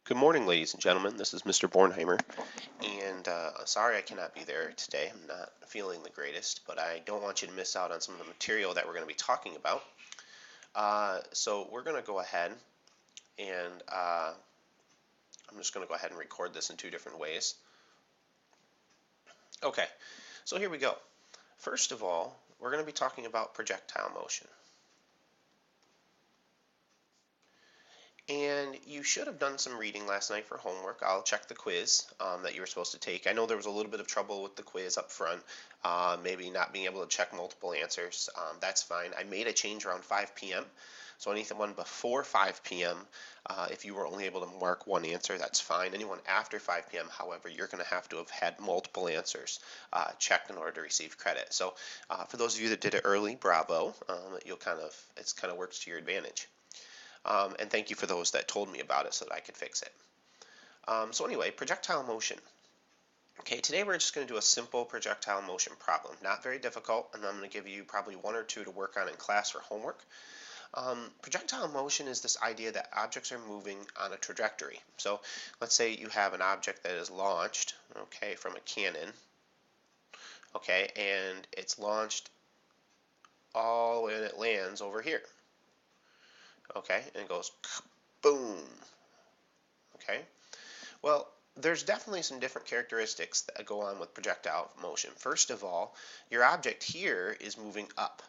Good morning, ladies and gentlemen. This is Mr. Bornheimer, and sorry I cannot be there today. I'm not feeling the greatest, but I don't want you to miss out on some of the material that we're going to be talking about. So we're going to go ahead and I'm just going to go ahead and record this in two different ways. Okay, so here we go. First of all, we're going to be talking about projectile motion. And you should have done some reading last night for homework. I'll check the quiz that you were supposed to take. I know there was a little bit of trouble with the quiz up front, maybe not being able to check multiple answers. That's fine. I made a change around 5 p.m. So anyone before 5 p.m., if you were only able to mark one answer, that's fine. Anyone after 5 p.m., however, you're going to have had multiple answers checked in order to receive credit. So for those of you that did it early, bravo. It's kind of works to your advantage. And thank you for those that told me about it so that I could fix it. So anyway, projectile motion. Okay, today we're just going to do a simple projectile motion problem. Not very difficult, and I'm going to give you probably one or two to work on in class for homework. Projectile motion is this idea that objects are moving on a trajectory. So let's say you have an object that is launched, okay, from a cannon, okay, and it's launched all the way and it lands over here. Okay, and it goes boom. Okay, well, there's definitely some different characteristics that go on with projectile motion. First of all, your object here is moving up.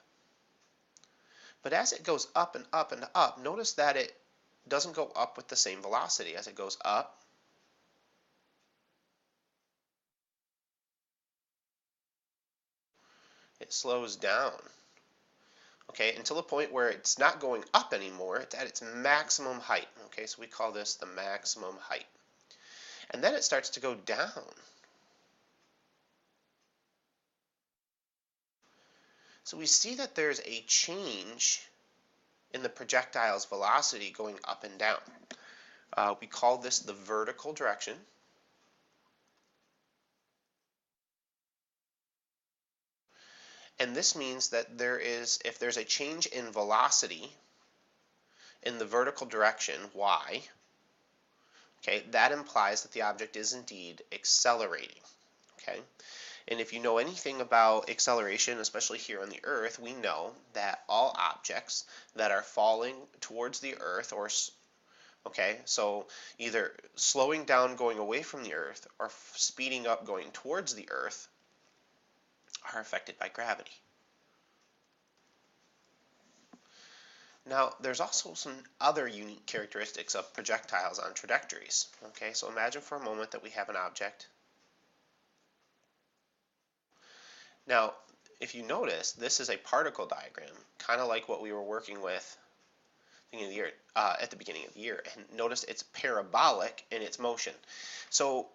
But as it goes up and up and up, notice that it doesn't go up with the same velocity. As it goes up, it slows down. Okay, until a point where it's not going up anymore, it's at its maximum height. Okay, so we call this the maximum height. And then it starts to go down. So we see that there's a change in the projectile's velocity going up and down. We call this the vertical direction. And this means that if there's a change in velocity in the vertical direction, y, okay, that implies that the object is indeed accelerating, okay? And if you know anything about acceleration, especially here on the Earth, we know that all objects that are falling towards the Earth, okay, so either slowing down going away from the Earth or speeding up going towards the Earth, are affected by gravity. Now, there's also some other unique characteristics of projectiles on trajectories. Okay, so imagine for a moment that we have an object. Now, if you notice, this is a particle diagram, kind of like what we were working with at the beginning of the year. And notice it's parabolic in its motion. So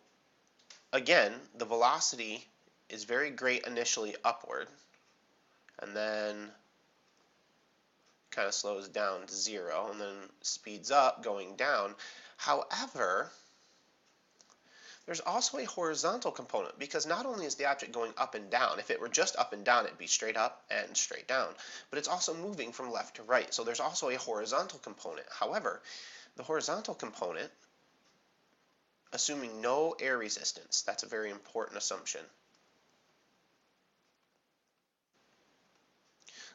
again, the velocity is very great initially upward, and then kind of slows down to 0 and then speeds up going down. However, there's also a horizontal component, because not only is the object going up and down, if it were just up and down it'd be straight up and straight down, but it's also moving from left to right, so there's also a horizontal component. However, the horizontal component, assuming no air resistance, that's a very important assumption.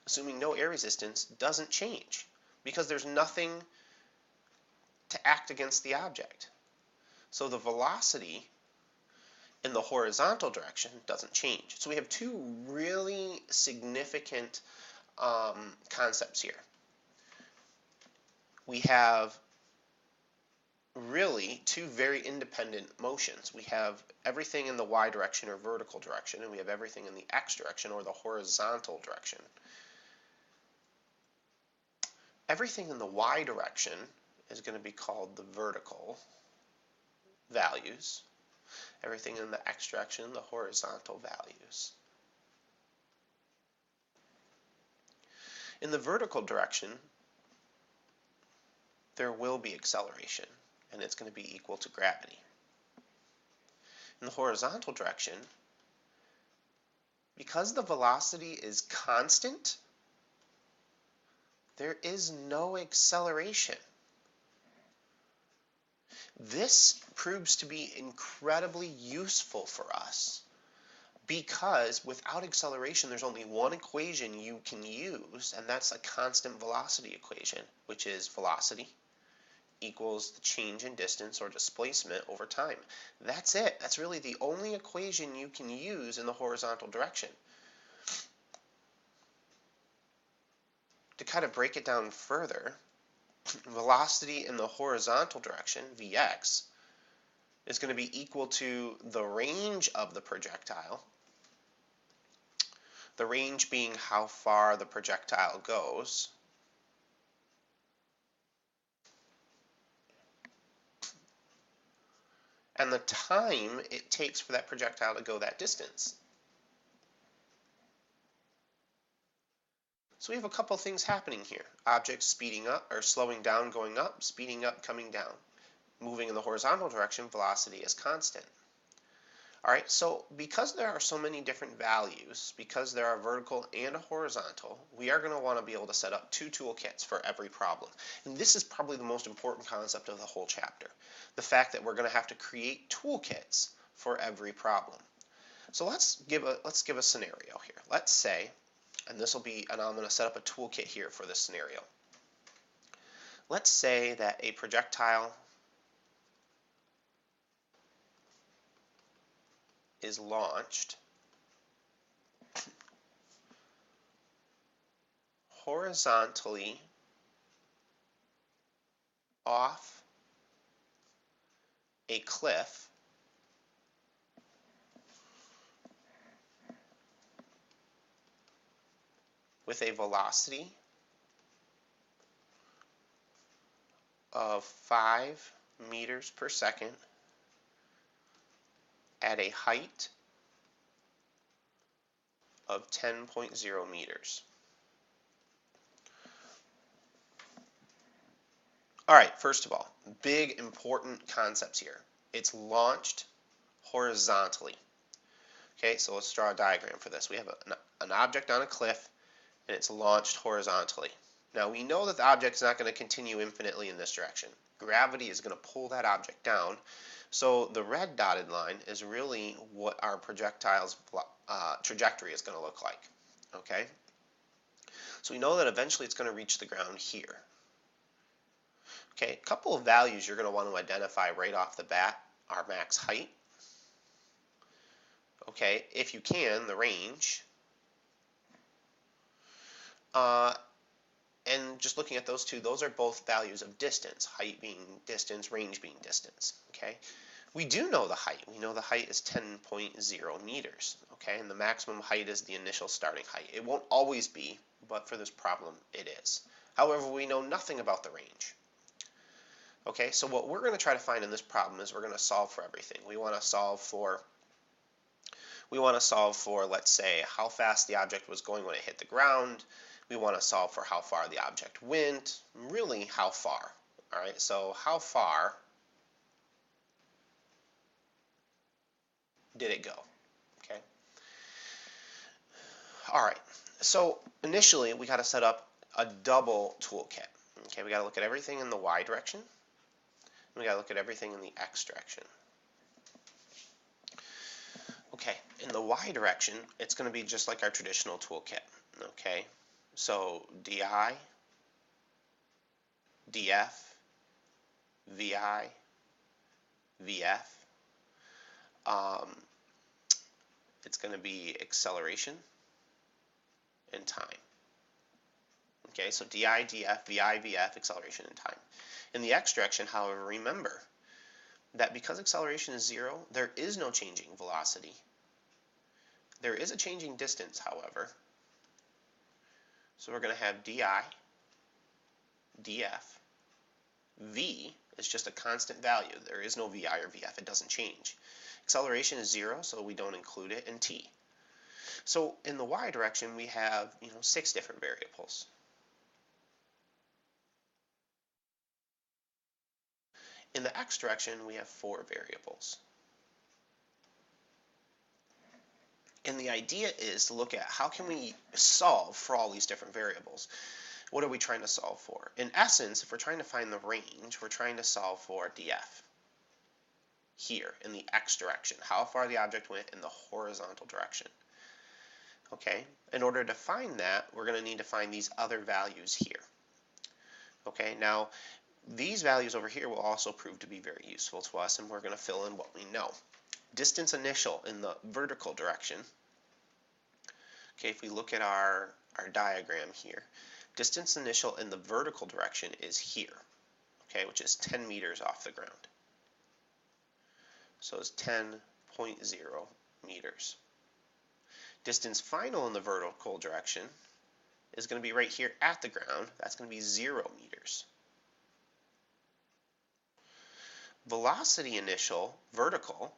Assuming no air resistance doesn't change, because there's nothing to act against the object. So the velocity in the horizontal direction doesn't change. So we have two really significant concepts here. We have really two very independent motions. We have everything in the y direction or vertical direction, and we have everything in the x direction or the horizontal direction. Everything in the y direction is going to be called the vertical values. Everything in the x direction, the horizontal values. In the vertical direction, there will be acceleration, and it's going to be equal to gravity. In the horizontal direction, because the velocity is constant, there is no acceleration. This proves to be incredibly useful for us because without acceleration, there's only one equation you can use, and that's a constant velocity equation, which is velocity equals the change in distance or displacement over time. That's it. That's really the only equation you can use in the horizontal direction. To kind of break it down further, velocity in the horizontal direction, Vx, is going to be equal to the range of the projectile, the range being how far the projectile goes, and the time it takes for that projectile to go that distance. So we have a couple things happening here. Objects speeding up or slowing down going up, speeding up coming down. Moving in the horizontal direction, velocity is constant. Alright, so because there are so many different values, because there are vertical and a horizontal, we are going to want to be able to set up two toolkits for every problem. And this is probably the most important concept of the whole chapter. The fact that we're going to have to create toolkits for every problem. So let's give a scenario here. Let's say, and I'm going to set up a toolkit here for this scenario. Let's say that a projectile is launched horizontally off a cliff with a velocity of 5 meters per second at a height of 10.0 meters. Alright, first of all, big important concepts here. It's launched horizontally. Okay, so let's draw a diagram for this. We have an object on a cliff and it's launched horizontally. Now we know that the object is not going to continue infinitely in this direction. Gravity is going to pull that object down. So the red dotted line is really what our projectile's trajectory is going to look like. Okay? So we know that eventually it's going to reach the ground here. Okay, a couple of values you're going to want to identify right off the bat are max height. Okay, if you can, the range. And just looking at those two, those are both values of distance, height being distance, range being distance. Okay, we do know the height. We know the height is 10.0 meters. Okay, and the maximum height is the initial starting height. It won't always be, but for this problem, it is. However, we know nothing about the range. Okay, so what we're going to try to find in this problem is we're going to solve for everything. We want to solve for, let's say, how fast the object was going when it hit the ground. We want to solve for how far the object went, really how far. All right, so how far did it go? Okay. All right, so initially we got to set up a double toolkit. Okay, we got to look at everything in the y direction. We got to look at everything in the x direction. Okay, in the y direction, it's going to be just like our traditional toolkit. Okay, so di, df, vi, vf. It's going to be acceleration and time. Okay, so di, df, vi, vf, acceleration and time. In the x direction, however, remember that because acceleration is 0, there is no changing velocity. There is a changing distance, however. So we're going to have di, df, v is just a constant value. There is no vi or vf. It doesn't change. Acceleration is 0, so we don't include it, and t. So in the y direction, we have 6 different variables. In the x direction, we have 4 variables. And the idea is to look at how can we solve for all these different variables. What are we trying to solve for? In essence, if we're trying to find the range, we're trying to solve for df. here in the x direction, how far the object went in the horizontal direction. Okay, in order to find that, we're going to need to find these other values here. Okay, now these values over here will also prove to be very useful to us, and we're going to fill in what we know. Distance initial in the vertical direction. Okay, if we look at our diagram here, distance initial in the vertical direction is here, okay, which is 10 meters off the ground. So it's 10.0 meters. Distance final in the vertical direction is going to be right here at the ground. That's going to be 0 meters. Velocity initial vertical,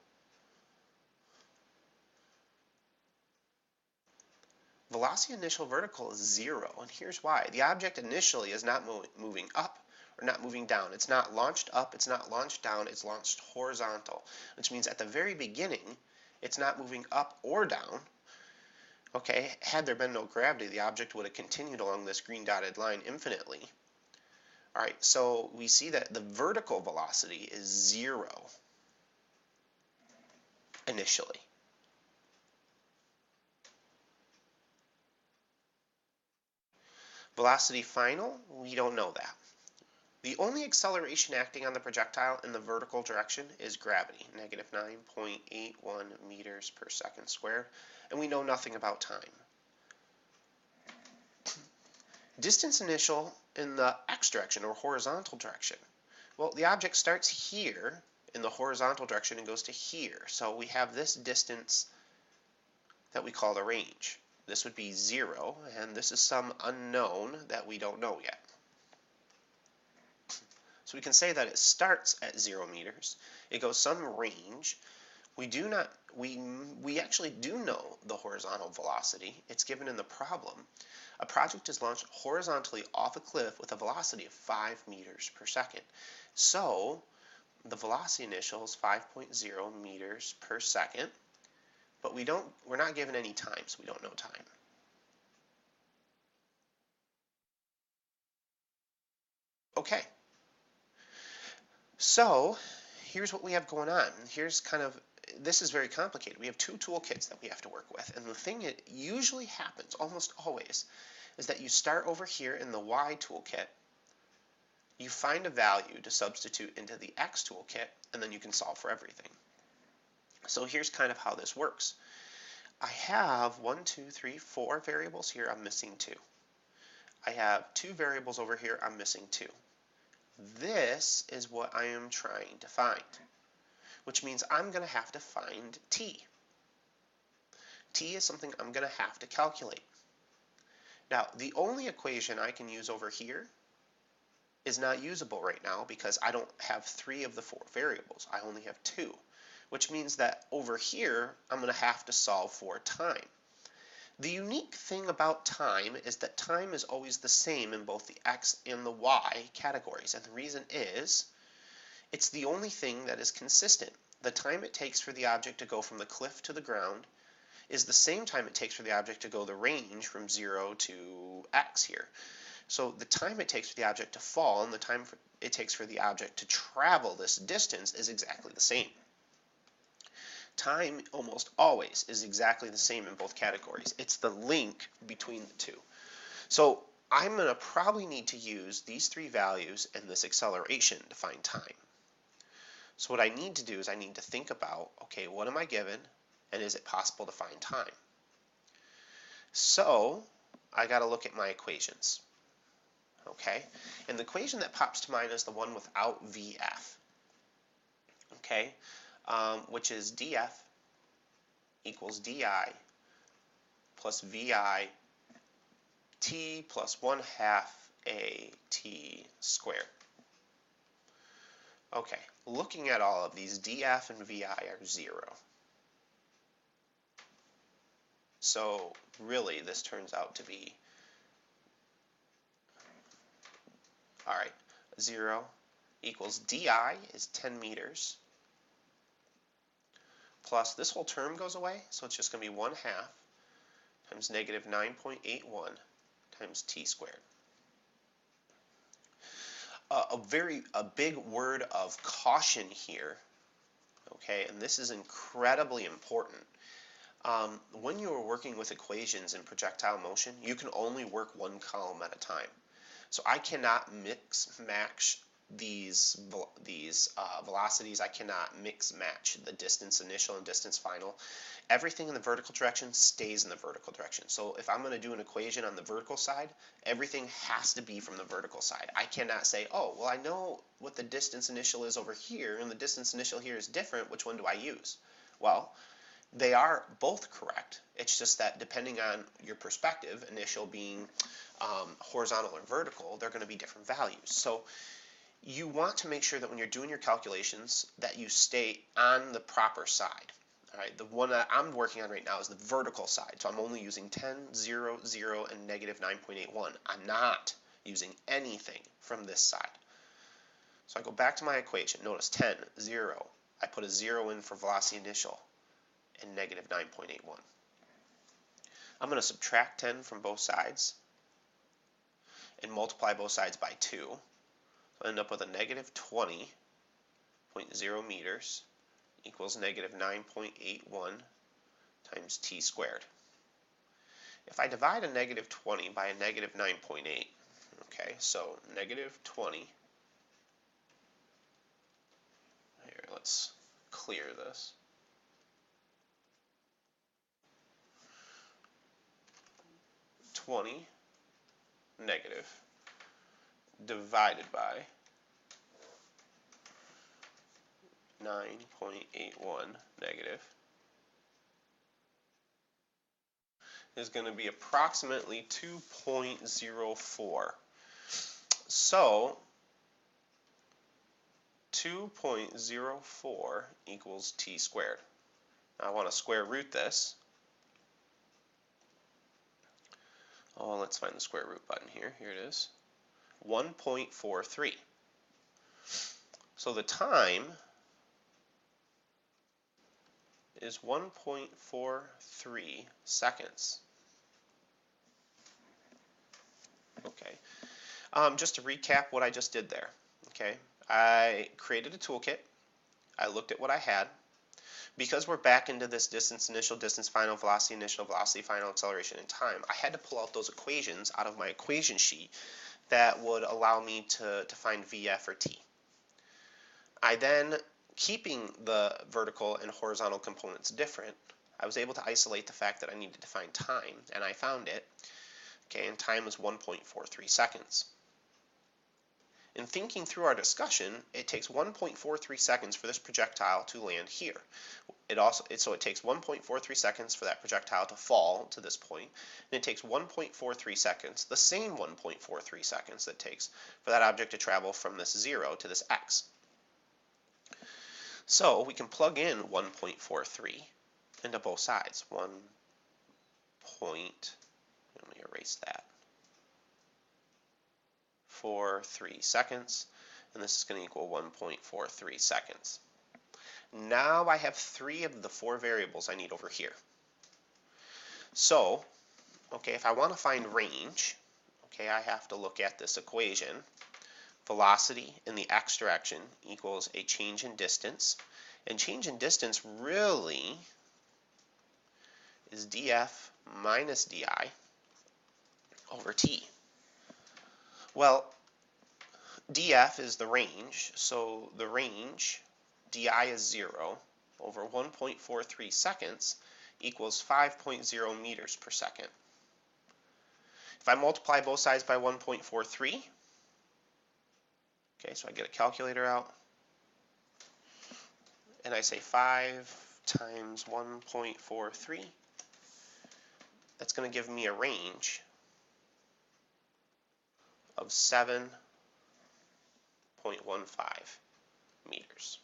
velocity initial vertical is 0, and here's why. The object initially is not moving up or not moving down. It's not launched up, it's not launched down, it's launched horizontal, which means at the very beginning it's not moving up or down. Okay, had there been no gravity, the object would have continued along this green dotted line infinitely. Alright, so we see that the vertical velocity is 0 initially. Velocity final, we don't know that. The only acceleration acting on the projectile in the vertical direction is gravity, negative 9.81 meters per second squared, and we know nothing about time. Distance initial in the x direction or horizontal direction. Well, the object starts here in the horizontal direction and goes to here. So we have this distance that we call the range. This would be 0, and this is some unknown that we don't know yet. So we can say that it starts at 0 meters. It goes some range. We actually do know the horizontal velocity. It's given in the problem. A project is launched horizontally off a cliff with a velocity of 5 meters per second. So the velocity initial is 5.0 meters per second, but we're not given any time, so we don't know time. Okay. So here's what we have going on. This is very complicated. We have two toolkits that we have to work with, and the thing that usually happens, almost always, is that you start over here in the Y toolkit, you find a value to substitute into the X toolkit, and then you can solve for everything. So here's kind of how this works. I have 4 variables here, I'm missing 2. I have 2 variables over here, I'm missing 2. This is what I am trying to find, which means I'm going to have to find t. T is something I'm going to have to calculate. Now, the only equation I can use over here is not usable right now because I don't have 3 of the 4 variables. I only have 2, which means that over here I'm going to have to solve for time. The unique thing about time is that time is always the same in both the X and the Y categories, and the reason is it's the only thing that is consistent. The time it takes for the object to go from the cliff to the ground is the same time it takes for the object to go the range from 0 to X here. So the time it takes for the object to fall and the time it takes for the object to travel this distance is exactly the same. Time almost always is exactly the same in both categories. It's the link between the two. So I'm going to probably need to use these 3 values and this acceleration to find time. So what I need to do is I need to think about, okay, what am I given, and is it possible to find time? So I got to look at my equations. Okay, and the equation that pops to mind is the one without VF. Okay, which is dF equals di plus vi t plus 1/2 at squared. Okay, looking at all of these, dF and vi are 0. So really this turns out to be, alright, 0 equals di is 10 meters plus this whole term goes away, so it's just going to be 1/2 times negative 9.81 times t squared. A big word of caution here, Okay, and this is incredibly important. When you are working with equations in projectile motion, you can only work one column at a time. So I cannot mix match these velocities. I cannot mix match the distance initial and distance final. Everything in the vertical direction stays in the vertical direction. So if I'm going to do an equation on the vertical side, everything has to be from the vertical side. I cannot say, oh, well, I know what the distance initial is over here, and the distance initial here is different. Which one do I use? Well, they are both correct. It's just that depending on your perspective, initial being horizontal or vertical, they're going to be different values. So you want to make sure that when you're doing your calculations that you stay on the proper side. All right, the one that I'm working on right now is the vertical side. So I'm only using 10, 0, 0, and negative 9.81. I'm not using anything from this side. So I go back to my equation. Notice 10, 0. I put a 0 in for velocity initial and negative 9.81. I'm going to subtract 10 from both sides and multiply both sides by 2. So I end up with a negative 20.0 meters equals negative 9.81 times t squared. If I divide a negative 20 by a negative 9.8, okay, so negative 20, here, let's clear this. -20 divided by 9.81 negative is going to be approximately 2.04. So 2.04 equals t squared. Now I want to square root this. Oh, let's find the square root button here. Here it is. 1.43. So the time is 1.43 seconds. Okay. Just to recap what I just did there. Okay. I created a toolkit. I looked at what I had. Because we're back into this distance initial, distance final, velocity initial, velocity final, acceleration, and time, I had to pull out those equations out of my equation sheet that would allow me to find VF or T. I then, keeping the vertical and horizontal components different, I was able to isolate the fact that I needed to find time, and I found it. Okay, and time was 1.43 seconds. In thinking through our discussion, it takes 1.43 seconds for this projectile to land here. So it takes 1.43 seconds for that projectile to fall to this point, and it takes 1.43 seconds, the same 1.43 seconds that it takes for that object to travel from this 0 to this x. So we can plug in 1.43 into both sides. Let me erase that. 43 seconds, and this is going to equal 1.43 seconds. Now I have 3 of the 4 variables I need over here. So, okay, if I want to find range, okay, I have to look at this equation. Velocity in the x direction equals a change in distance, and change in distance really is df minus di over t. Well, df is the range, so the range, di is 0 over 1.43 seconds equals 5.0 meters per second. If I multiply both sides by 1.43, okay, so I get a calculator out, and I say 5 times 1.43, that's going to give me a range of 7.15 meters.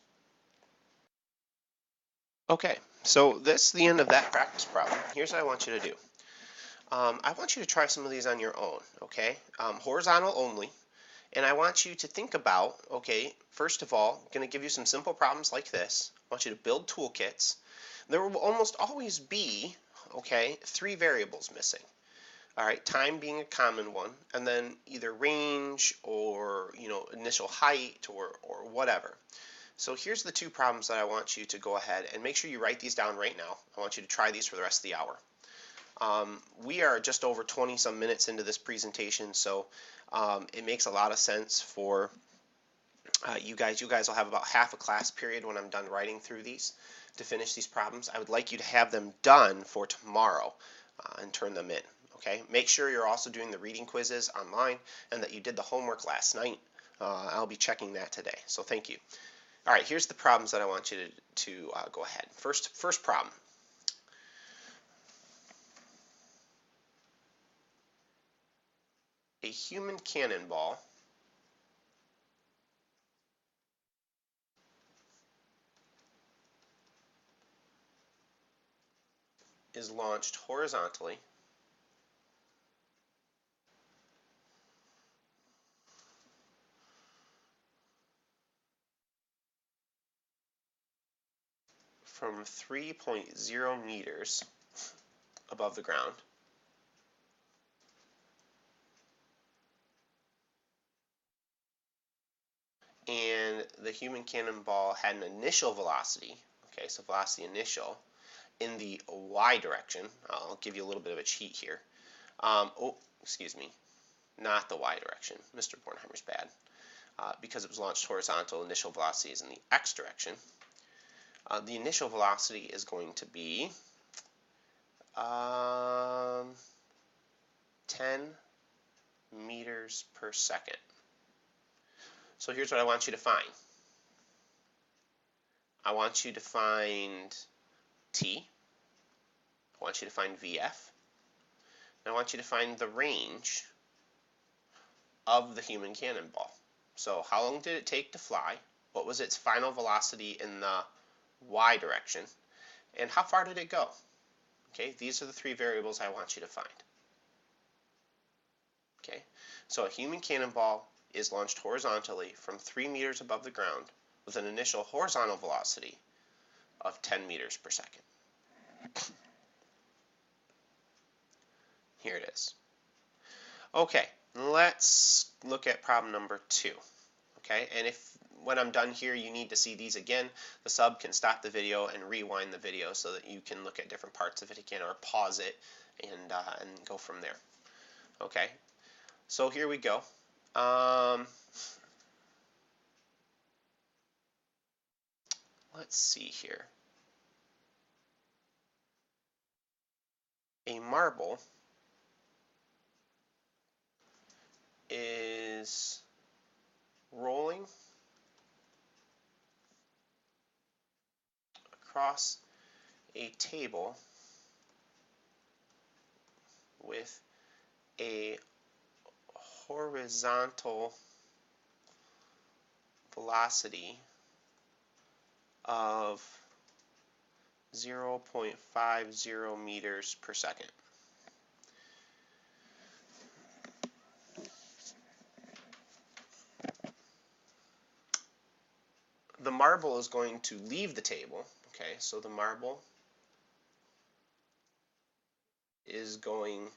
Okay, so that's the end of that practice problem. Here's what I want you to do. I want you to try some of these on your own, okay? Horizontal only. And I want you to think about, okay, first of all, I'm going to give you some simple problems like this. I want you to build toolkits. There will almost always be, okay, 3 variables missing. All right, time being a common one, and then either range or, initial height or whatever. So here's the two problems that I want you to go ahead and make sure you write these down right now. I want you to try these for the rest of the hour. We are just over 20 some minutes into this presentation, so it makes a lot of sense for you guys. You guys will have about half a class period when I'm done writing through these to finish these problems. I would like you to have them done for tomorrow and turn them in. Okay. Make sure you're also doing the reading quizzes online and that you did the homework last night. I'll be checking that today. So thank you. All right. Here's the problems that I want you to go ahead. First problem. A human cannonball is launched horizontally from 3.0 meters above the ground and the human cannonball had an initial velocity, okay, so velocity initial, in the y direction. I'll give you a little bit of a cheat here. Excuse me, not the y direction. Mr. Bornheimer's bad. Because it was launched horizontal, initial velocity is in the x direction. The initial velocity is going to be 10 meters per second. So here's what I want you to find. I want you to find T. I want you to find VF. And I want you to find the range of the human cannonball. So how long did it take to fly? What was its final velocity in the y direction? And how far did it go? Okay, these are the three variables I want you to find. Okay, so a human cannonball is launched horizontally from 3 meters above the ground with an initial horizontal velocity of 10 meters per second. Here it is. Okay, let's look at problem number 2. Okay, and if when I'm done here you need to see these again, the sub can stop the video and rewind the video so that you can look at different parts of it again, or pause it and go from there. Okay, so here we go. Let's see here. A marble is rolling across a table with a horizontal velocity of 0.50 meters per second. The marble is going to leave the table. Okay, so the marble is going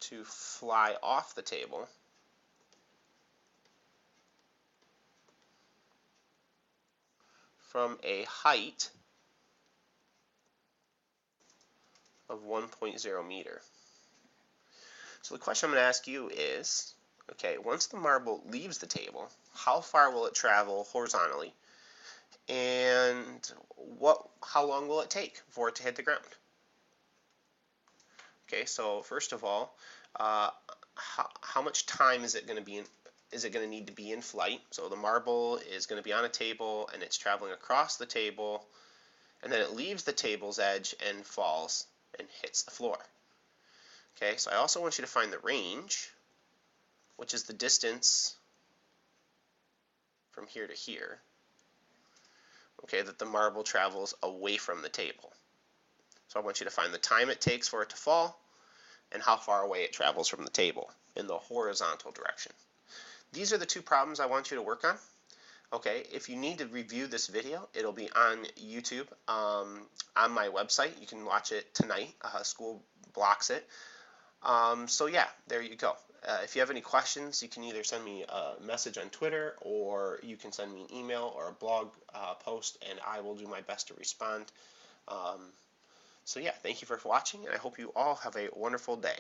to fly off the table from a height of 1.0 meter. So the question I'm going to ask you is, okay, once the marble leaves the table, how far will it travel horizontally? And how long will it take for it to hit the ground? Okay, so first of all, how much time is it going to be need to be in flight? So the marble is going to be on a table and it's traveling across the table, and then it leaves the table's edge and falls and hits the floor. Okay, so I also want you to find the range, which is the distance from here to here, okay, that the marble travels away from the table. So I want you to find the time it takes for it to fall and how far away it travels from the table in the horizontal direction. These are the two problems I want you to work on. Okay, if you need to review this video, it'll be on YouTube on my website. You can watch it tonight. School blocks it. So yeah, there you go. If you have any questions, you can either send me a message on Twitter, or you can send me an email or a blog post, and I will do my best to respond. So yeah, thank you for watching, and I hope you all have a wonderful day.